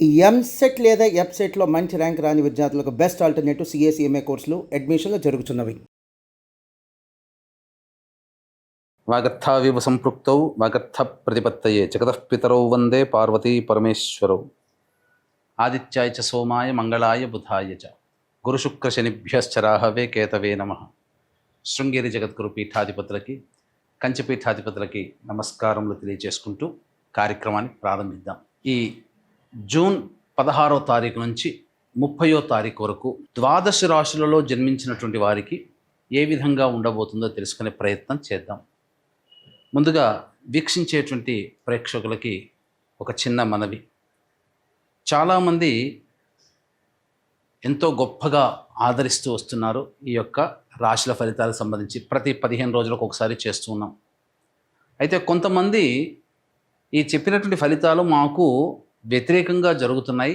ఈ ఎంసెట్ లేదా ఎఫ్సెట్లో మంచి ర్యాంక్ రాని విద్యార్థులకు బెస్ట్ ఆల్టర్నేటివ్ సిఎస్ఈఎంఏ కోర్సులు అడ్మిషన్లు జరుగుతున్నవి. వాగర్థావివ సంపృక్తౌ వాగర్థ ప్రతిపత్తయే జగతః పితరౌ వందే పార్వతీ పరమేశ్వరౌ. ఆదిత్యాయ చ సోమాయ మంగళాయ బుధాయ చ గురుశుక్ర శనిభ్యశ్చరాహవే కేతవే నమః. శృంగేరి జగద్గురు పీఠాధిపతులకి, కంచి పీఠాధిపతులకి నమస్కారములు తెలియజేసుకుంటూ కార్యక్రమాన్ని ప్రారంభిద్దాం. ఈ జూన్ 16వ తారీఖు నుంచి 30వ తారీఖు వరకు ద్వాదశ రాశులలో జన్మించినటువంటి వారికి ఏ విధంగా ఉండబోతుందో తెలుసుకునే ప్రయత్నం చేద్దాం. ముందుగా వీక్షించేటువంటి ప్రేక్షకులకి ఒక చిన్న మనవి. చాలామంది ఎంతో గొప్పగా ఆదరిస్తూ వస్తున్నారు ఈ యొక్క రాశుల ఫలితాలకు సంబంధించి. ప్రతి 15 రోజులకు ఒకసారి చేస్తూ ఉన్నాం. అయితే కొంతమంది ఈ చెప్పినటువంటి ఫలితాలు మాకు వ్యతిరేకంగా జరుగుతున్నాయి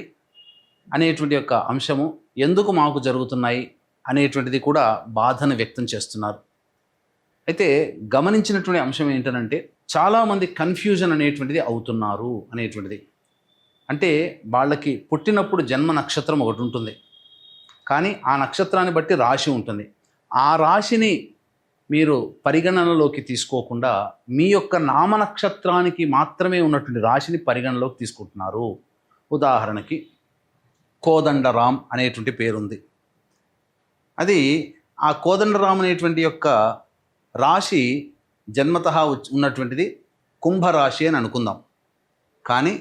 అనేటువంటి యొక్క అంశము, ఎందుకు మాకు జరుగుతున్నాయి అనేటువంటిది కూడా బాధను వ్యక్తం చేస్తున్నారు. అయితే గమనించినటువంటి అంశం ఏంటంటే, చాలామంది కన్ఫ్యూజన్ అనేటువంటిది అవుతున్నారు అనేటువంటిది. అంటే వాళ్ళకి పుట్టినప్పుడు జన్మ నక్షత్రం ఒకటి ఉంటుంది, కానీ ఆ నక్షత్రాన్ని బట్టి రాశి ఉంటుంది. ఆ రాశిని మీరు పరిగణనలోకి తీసుకోకుండా మీ యొక్క నామ నక్షత్రానికి మాత్రమే ఉన్నటువంటి రాశిని పరిగణనలోకి తీసుకుంటున్నారు. ఉదాహరణకి కోదండరాం అనేటువంటి పేరుంది. అది ఆ కోదండరాం అనేటువంటి యొక్క రాశి జన్మతః ఉన్నటువంటిది కుంభరాశి అని అనుకుందాం. కానీ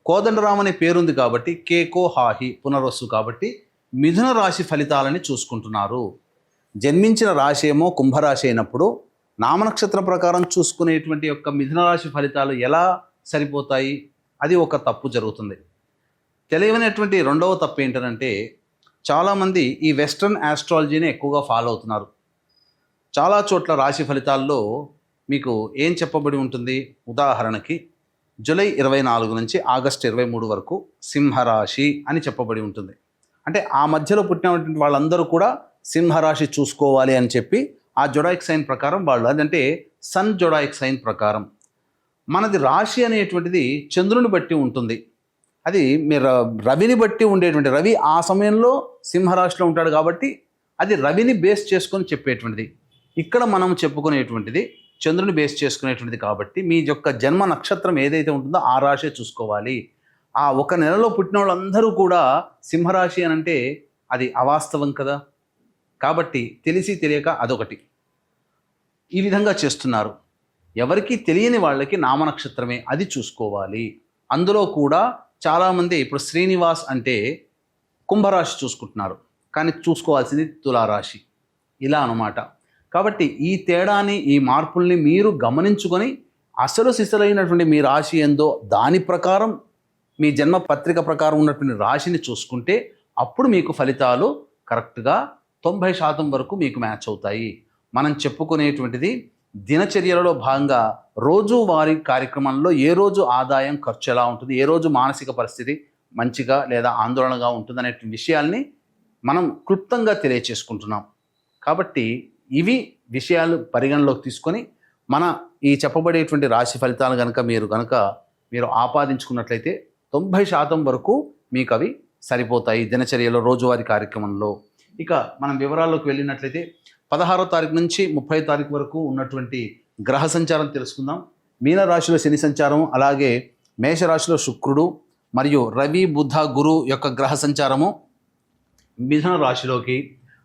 కోదండరాం అనే పేరుంది కాబట్టి కేకో హాహి పునర్వసు కాబట్టి మిథున రాశి ఫలితాలని చూసుకుంటున్నారు. జన్మించిన రాశి ఏమో కుంభరాశి అయినప్పుడు నామనక్షత్రం ప్రకారం చూసుకునేటువంటి యొక్క మిథున రాశి ఫలితాలు ఎలా సరిపోతాయి? అది ఒక తప్పు జరుగుతుంది. తెలియనటువంటి రెండవ తప్పు ఏంటంటే, చాలామంది ఈ వెస్ట్రన్ ఆస్ట్రాలజీని ఎక్కువగా ఫాలో అవుతున్నారు. చాలా చోట్ల రాశి ఫలితాల్లో మీకు ఏం చెప్పబడి ఉంటుంది? ఉదాహరణకి జూలై 24 నుంచి ఆగస్టు 23 వరకు సింహరాశి అని చెప్పబడి ఉంటుంది. అంటే ఆ మధ్యలో పుట్టినటువంటి వాళ్ళందరూ కూడా సింహరాశి చూసుకోవాలి అని చెప్పి ఆ జొడాయిక్ సైన్ ప్రకారం వాళ్ళు, అదంటే సన్ జొడాయిక్ సైన్ ప్రకారం. మనది రాశి అనేటువంటిది చంద్రుని బట్టి ఉంటుంది. అది మీరు రవిని బట్టి ఉండేటువంటి, రవి ఆ సమయంలో సింహరాశిలో ఉంటాడు కాబట్టి అది రవిని బేస్ చేసుకొని చెప్పేటువంటిది. ఇక్కడ మనం చెప్పుకునేటువంటిది చంద్రుని బేస్ చేసుకునేటువంటిది కాబట్టి మీ యొక్క జన్మ నక్షత్రం ఏదైతే ఉంటుందో ఆ రాశి చూసుకోవాలి. ఆ ఒక నెలలో పుట్టిన వాళ్ళందరూ కూడా సింహరాశి అని అంటే అది అవాస్తవం కదా. కాబట్టి తెలిసి తెలియక అదొకటి ఈ విధంగా చేస్తున్నారు. ఎవరికి తెలియని వాళ్ళకి నామనక్షత్రమే అది చూసుకోవాలి. అందులో కూడా చాలామంది ఇప్పుడు శ్రీనివాస్ అంటే కుంభరాశి చూసుకుంటున్నారు, కానీ చూసుకోవాల్సింది తులారాశి, ఇలా అన్నమాట. కాబట్టి ఈ తేడాని, ఈ మార్పుల్ని మీరు గమనించుకొని అసలు సిసలైనటువంటి మీ రాశి ఏందో దాని ప్రకారం మీ జన్మ పత్రిక ప్రకారం ఉన్నటువంటి రాశిని చూసుకుంటే అప్పుడు మీకు ఫలితాలు కరెక్ట్గా 90% వరకు మీకు మ్యాచ్ అవుతాయి. మనం చెప్పుకునేటువంటిది దినచర్యలలో భాగంగా రోజువారీ కార్యక్రమంలో ఏ రోజు ఆదాయం ఖర్చు ఎలా ఉంటుంది, ఏ రోజు మానసిక పరిస్థితి మంచిగా లేదా ఆందోళనగా ఉంటుంది అనే విషయాల్ని మనం క్లుప్తంగా తెలియచేసుకుంటున్నాం. కాబట్టి ఇవి విషయాలు పరిగణలోకి తీసుకొని మన ఈ చెప్పబడేటువంటి రాశి ఫలితాలు మీరు ఆపాదించుకున్నట్లయితే 90% వరకు మీకు అవి సరిపోతాయి దినచర్యలో, రోజువారీ కార్యక్రమంలో. ఇక మనం వివరాల్లోకి వెళ్ళినట్లయితే 16వ తారీఖు నుంచి 30వ తారీఖు వరకు ఉన్నటువంటి గ్రహ సంచారం తెలుసుకుందాం. మీనరాశిలో శని సంచారం, అలాగే మేషరాశిలో శుక్రుడు మరియు రవి బుధ గురు యొక్క గ్రహ సంచారము మిథున రాశిలోకి,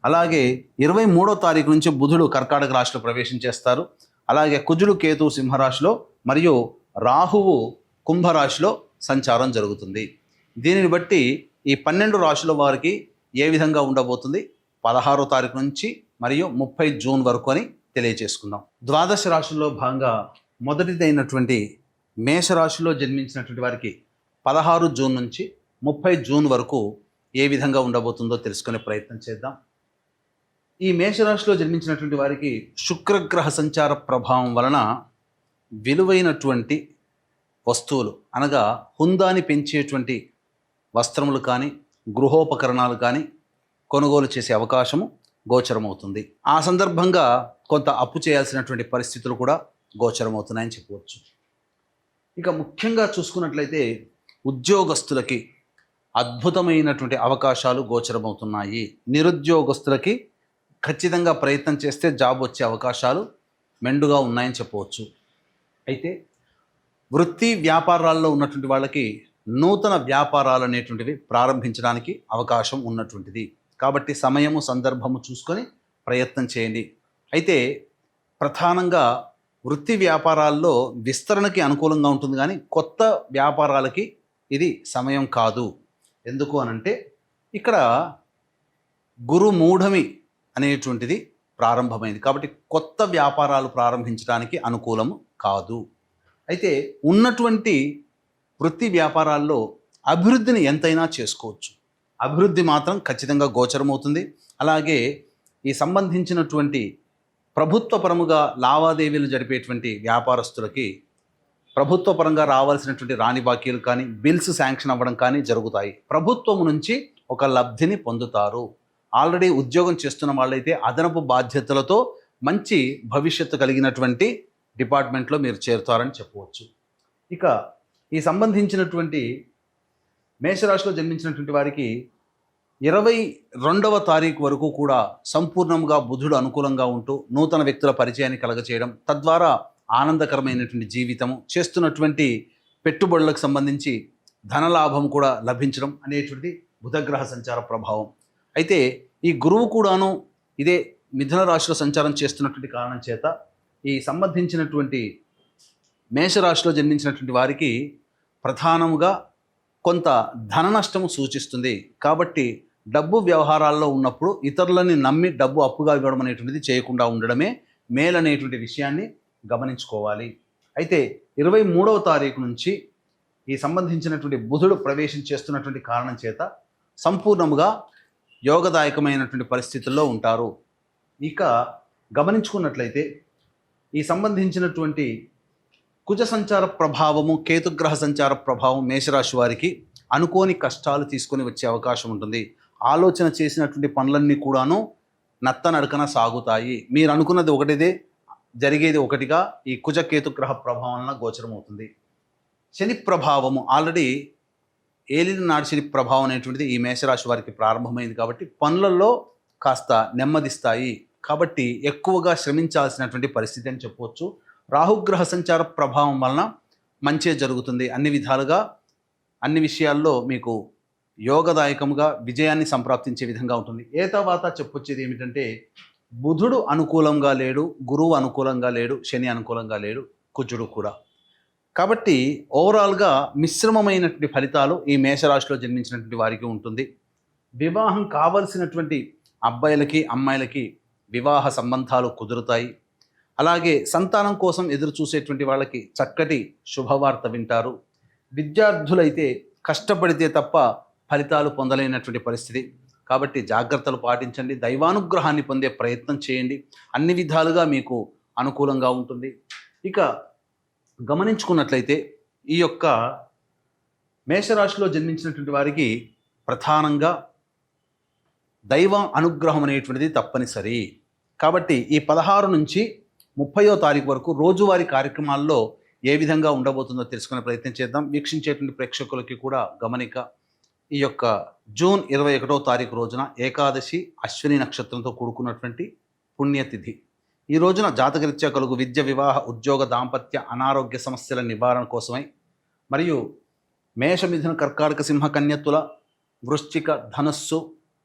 అలాగే 23వ తారీఖు నుంచి బుధుడు కర్కాటక రాశిలో ప్రవేశం చేస్తారు. అలాగే కుజుడు కేతు సింహరాశిలో మరియు రాహువు కుంభరాశిలో సంచారం జరుగుతుంది. దీనిని బట్టి ఈ 12 రాశుల వారికి ఏ విధంగా ఉండబోతుంది 16వ తారీఖు నుంచి మరియు 30 జూన్ వరకు అని తెలియజేసుకుందాం. ద్వాదశ రాశుల్లో భాగంగా మొదటిదైనటువంటి మేషరాశిలో జన్మించినటువంటి వారికి 16 జూన్ నుంచి 30 జూన్ వరకు ఏ విధంగా ఉండబోతుందో తెలుసుకునే ప్రయత్నం చేద్దాం. ఈ మేషరాశిలో జన్మించినటువంటి వారికి శుక్రగ్రహ సంచార ప్రభావం వలన విలువైనటువంటి వస్తువులు, అనగా హుందాని పెంచేటువంటి వస్త్రములు కానీ గృహోపకరణాలు కానీ కొనుగోలు చేసే అవకాశము గోచరమవుతుంది. ఆ సందర్భంగా కొంత అప్పు చేయాల్సినటువంటి పరిస్థితులు కూడా గోచరమవుతున్నాయని చెప్పవచ్చు. ఇక ముఖ్యంగా చూసుకున్నట్లయితే ఉద్యోగస్తులకి అద్భుతమైనటువంటి అవకాశాలు గోచరమవుతున్నాయి. నిరుద్యోగస్తులకి ఖచ్చితంగా ప్రయత్నం చేస్తే జాబ్ వచ్చే అవకాశాలు మెండుగా ఉన్నాయని చెప్పవచ్చు. అయితే వృత్తి వ్యాపారాల్లో ఉన్నటువంటి వాళ్ళకి నూతన వ్యాపారాలు అనేటువంటివి ప్రారంభించడానికి అవకాశం ఉన్నటువంటిది. కాబట్టి సమయము సందర్భము చూసుకొని ప్రయత్నం చేయండి. అయితే ప్రధానంగా వృత్తి వ్యాపారాల్లో విస్తరణకి అనుకూలంగా ఉంటుంది, కానీ కొత్త వ్యాపారాలకి ఇది సమయం కాదు. ఎందుకు అనంటే ఇక్కడ గురు మూఢమి అనేటువంటిది ప్రారంభమైంది, కాబట్టి కొత్త వ్యాపారాలు ప్రారంభించడానికి అనుకూలము కాదు. అయితే ఉన్నటువంటి వృత్తి వ్యాపారాల్లో అభివృద్ధిని ఎంతైనా చేసుకోవచ్చు. అభివృద్ధి మాత్రం ఖచ్చితంగా గోచరమవుతుంది. అలాగే ఈ సంబంధించినటువంటి ప్రభుత్వ పరముగా లావాదేవీలు జరిపేటువంటి వ్యాపారస్తులకి ప్రభుత్వ పరంగా రావాల్సినటువంటి రాని బాకీలు కానీ బిల్స్ శాంక్షన్ అవ్వడం కానీ జరుగుతాయి. ప్రభుత్వం నుంచి ఒక లబ్ధిని పొందుతారు. ఆల్రెడీ ఉద్యోగం చేస్తున్న వాళ్ళైతే అదనపు బాధ్యతలతో మంచి భవిష్యత్తు కలిగినటువంటి డిపార్ట్మెంట్లో మీరు చేరుతారని చెప్పవచ్చు. ఇక ఈ సంబంధించినటువంటి మేషరాశిలో జన్మించినటువంటి వారికి 22వ తారీఖు వరకు కూడా సంపూర్ణంగా బుధుడు అనుకూలంగా ఉంటూ నూతన వ్యక్తుల పరిచయాన్ని కలగచేయడం, తద్వారా ఆనందకరమైనటువంటి జీవితము, చేస్తున్నటువంటి పెట్టుబడులకు సంబంధించి ధనలాభం కూడా లభించడం అనేటువంటిది బుధగ్రహ సంచార ప్రభావం. అయితే ఈ గురువు కూడాను ఇదే మిథున రాశిలో సంచారం చేస్తున్నటువంటి కారణం చేత ఈ సంబంధించినటువంటి మేషరాశిలో జన్మించినటువంటి వారికి ప్రధానముగా కొంత ధన నష్టము సూచిస్తుంది. కాబట్టి డబ్బు వ్యవహారాల్లో ఉన్నప్పుడు ఇతరులని నమ్మి డబ్బు అప్పుగా ఇవ్వడం అనేటువంటిది చేయకుండా ఉండడమే మేలనేటువంటి విషయాన్ని గమనించుకోవాలి. అయితే 23వ తారీఖు నుంచి ఈ సంబంధించినటువంటి బుధుడు ప్రవేశం చేస్తున్నటువంటి కారణం చేత సంపూర్ణముగా యోగదాయకమైనటువంటి పరిస్థితుల్లో ఉంటారు. ఇక గమనించుకున్నట్లయితే ఈ సంబంధించినటువంటి కుజ సంచార ప్రభావము, కేతుగ్రహ సంచార ప్రభావం మేషరాశి వారికి అనుకోని కష్టాలు తీసుకొని వచ్చే అవకాశం ఉంటుంది. ఆలోచన చేసినటువంటి పనులన్నీ కూడాను నత్తనడకన సాగుతాయి. మీరు అనుకున్నది ఒకటిదే, జరిగేది ఒకటిగా ఈ కుజ కేతుగ్రహ ప్రభావం వలన గోచరమవుతుంది. శని ప్రభావము ఆల్రెడీ ఏలిన నాడు శని ప్రభావం అనేటువంటిది ఈ మేషరాశి వారికి ప్రారంభమైంది, కాబట్టి పనులలో కాస్త నెమ్మదిస్తాయి. కాబట్టి ఎక్కువగా శ్రమించాల్సినటువంటి పరిస్థితి అని చెప్పవచ్చు. రాహుగ్రహ సంచార ప్రభావం వలన మంచే జరుగుతుంది. అన్ని విధాలుగా అన్ని విషయాల్లో మీకు యోగదాయకముగా విజయాన్ని సంప్రాప్తించే విధంగా ఉంటుంది. ఏ తర్వాత చెప్పొచ్చేది ఏమిటంటే బుధుడు అనుకూలంగా లేడు, గురువు అనుకూలంగా లేడు, శని అనుకూలంగా లేడు, కుజుడు కూడా. కాబట్టి ఓవరాల్గా మిశ్రమమైనటువంటి ఫలితాలు ఈ మేషరాశిలో జన్మించినటువంటి వారికి ఉంటుంది. వివాహం కావలసినటువంటి అబ్బాయిలకి అమ్మాయిలకి వివాహ సంబంధాలు కుదురుతాయి. అలాగే సంతానం కోసం ఎదురు చూసేటువంటి వాళ్ళకి చక్కటి శుభవార్త వింటారు. విద్యార్థులైతే కష్టపడితే తప్ప ఫలితాలు పొందలేనటువంటి పరిస్థితి, కాబట్టి జాగ్రత్తలు పాటించండి. దైవానుగ్రహాన్ని పొందే ప్రయత్నం చేయండి. అన్ని విధాలుగా మీకు అనుకూలంగా ఉంటుంది. ఇక గమనించుకున్నట్లయితే ఈ యొక్క మేషరాశిలో జన్మించినటువంటి వారికి ప్రధానంగా దైవ అనుగ్రహం అనేటువంటిది తప్పనిసరి. కాబట్టి ఈ 16 నుంచి 30వ తారీఖు వరకు రోజువారీ కార్యక్రమాల్లో ఏ విధంగా ఉండబోతుందో తెలుసుకునే ప్రయత్నం చేద్దాం. వీక్షించేటువంటి ప్రేక్షకులకి కూడా గమనిక, ఈ యొక్క జూన్ 21వ తారీఖు రోజున ఏకాదశి అశ్విని నక్షత్రంతో కూడుకున్నటువంటి పుణ్యతిథి. ఈ రోజున జాతకరీత్యా కలుగు విద్య, వివాహ, ఉద్యోగ, దాంపత్య, అనారోగ్య సమస్యల నివారణ కోసమై మరియు మేష, మిథున, కర్కాటక, సింహ, కన్య, తుల, వృశ్చిక, ధనస్సు,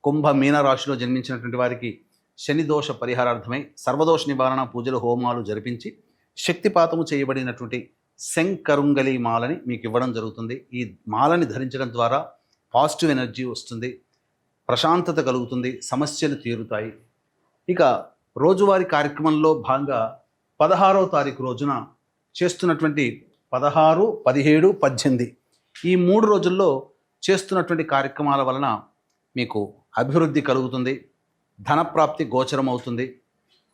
కుంభ, మీన రాశిలో జన్మించినటువంటి వారికి శని దోష పరిహారార్థమై సర్వదోష నివారణ పూజలు, హోమాలు జరిపించి శక్తిపాతము చేయబడినటువంటి శంకరుంగలి మాలని మీకు ఇవ్వడం జరుగుతుంది. ఈ మాలని ధరించడం ద్వారా పాజిటివ్ ఎనర్జీ వస్తుంది, ప్రశాంతత కలుగుతుంది, సమస్యలు తీరుతాయి. ఇక రోజువారీ కార్యక్రమంలో భాగంగా 16వ తారీఖు రోజున చేస్తున్నటువంటి 16, 17, 18 ఈ 3 రోజుల్లో చేస్తున్నటువంటి కార్యక్రమాల వలన మీకు అభివృద్ధి కలుగుతుంది, ధనప్రాప్తి గోచరం అవుతుంది.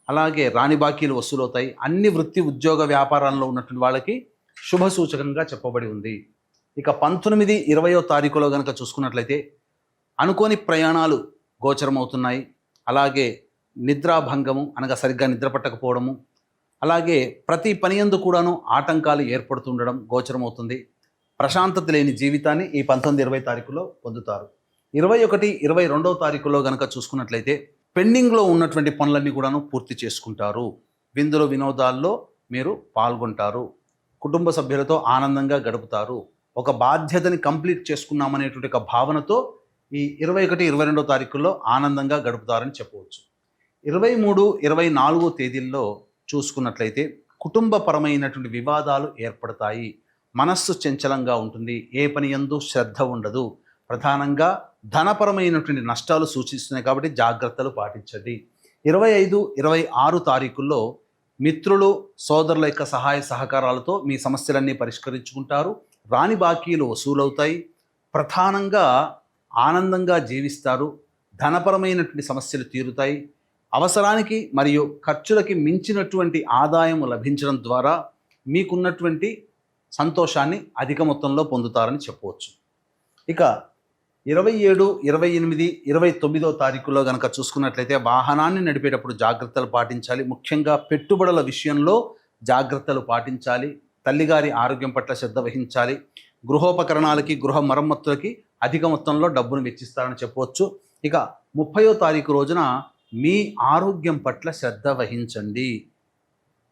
అలాగే రాని బాకీలు వసూలవుతాయి. అన్ని వృత్తి, ఉద్యోగ, వ్యాపారాల్లో ఉన్నటువంటి వాళ్ళకి శుభ సూచకంగా చెప్పబడి ఉంది. ఇక 19, 20వ తారీఖులో కనుక చూసుకున్నట్లయితే అనుకోని ప్రయాణాలు గోచరమవుతున్నాయి. అలాగే నిద్రాభంగము అనగా సరిగ్గా నిద్ర పట్టకపోవడము, అలాగే ప్రతి పని యందు కూడాను ఆటంకాలు ఏర్పడుతుండడం గోచరమవుతుంది. ప్రశాంతత లేని జీవితాన్ని ఈ 19-20 తారీఖులో పొందుతారు. 21-22 తారీఖులో గనక చూసుకున్నట్లయితే పెండింగ్లో ఉన్నటువంటి పనులన్నీ కూడాను పూర్తి చేసుకుంటారు. విందులు వినోదాల్లో మీరు పాల్గొంటారు. కుటుంబ సభ్యులతో ఆనందంగా గడుపుతారు. ఒక బాధ్యతని కంప్లీట్ చేసుకున్నామనేటువంటి ఒక భావనతో ఈ 21-22 తారీఖుల్లో ఆనందంగా గడుపుతారని చెప్పవచ్చు. 23-24 తేదీల్లో చూసుకున్నట్లయితే కుటుంబపరమైనటువంటి వివాదాలు ఏర్పడతాయి. మనస్సు చంచలంగా ఉంటుంది. ఏ పని యందు శ్రద్ధ ఉండదు. ప్రధానంగా ధనపరమైనటువంటి నష్టాలు సూచిస్తున్నాయి కాబట్టి జాగ్రత్తలు పాటించండి. 25-26 తారీఖుల్లో మిత్రులు సోదరుల యొక్క సహాయ సహకారాలతో మీ సమస్యలన్నీ పరిష్కరించుకుంటారు. రాని బాకీలు వసూలవుతాయి. ప్రధానంగా ఆనందంగా జీవిస్తారు. ధనపరమైనటువంటి సమస్యలు తీరుతాయి. అవసరానికి మరియు ఖర్చులకి మించినటువంటి ఆదాయం లభించడం ద్వారా మీకున్నటువంటి సంతోషాన్ని అధిక మొత్తంలో పొందుతారని చెప్పవచ్చు. ఇక 27, 28, 29 తారీఖుల్లో కనుక చూసుకున్నట్లయితే వాహనాన్ని నడిపేటప్పుడు జాగ్రత్తలు పాటించాలి. ముఖ్యంగా పెట్టుబడుల విషయంలో జాగ్రత్తలు పాటించాలి. తల్లిగారి ఆరోగ్యం పట్ల శ్రద్ధ వహించాలి. గృహోపకరణాలకి గృహ మరమ్మతులకి అధిక మొత్తంలో డబ్బును వెచ్చిస్తారని చెప్పవచ్చు. ఇక 30వ తారీఖు రోజున మీ ఆరోగ్యం పట్ల శ్రద్ధ వహించండి.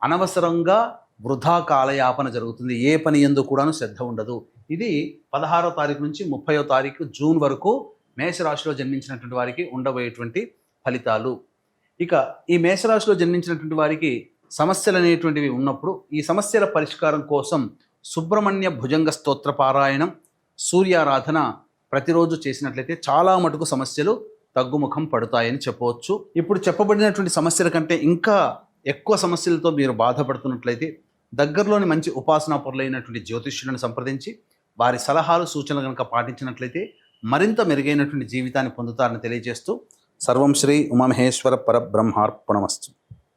అనవసరంగా వృధా కాలయాపన జరుగుతుంది. ఏ పని యందు కూడాను శ్రద్ధ ఉండదు. ఇది 16వ తారీఖు నుంచి 30వ తారీఖు జూన్ వరకు మేషరాశిలో జన్మించినటువంటి వారికి ఉండబోయేటువంటి ఫలితాలు. ఇక ఈ మేషరాశిలో జన్మించినటువంటి వారికి సమస్యలు అనేటువంటివి ఉన్నప్పుడు ఈ సమస్యల పరిష్కారం కోసం సుబ్రహ్మణ్య భుజంగ స్తోత్ర పారాయణం, సూర్యారాధన ప్రతిరోజు చేసినట్లయితే చాలా మటుకు సమస్యలు తగ్గుముఖం పడతాయని చెప్పవచ్చు. ఇప్పుడు చెప్పబడినటువంటి సమస్యల కంటే ఇంకా ఎక్కువ సమస్యలతో మీరు బాధపడుతున్నట్లయితే దగ్గరలోని మంచి ఉపాసనా పరులైనటువంటి జ్యోతిష్యులను సంప్రదించి వారి సలహాలు సూచనలు కనుక పాటించినట్లయితే మరింత మెరుగైనటువంటి జీవితాన్ని పొందుతారని తెలియజేస్తూ సర్వం శ్రీ ఉమామహేశ్వర పరబ్రహ్మార్పణమస్తు.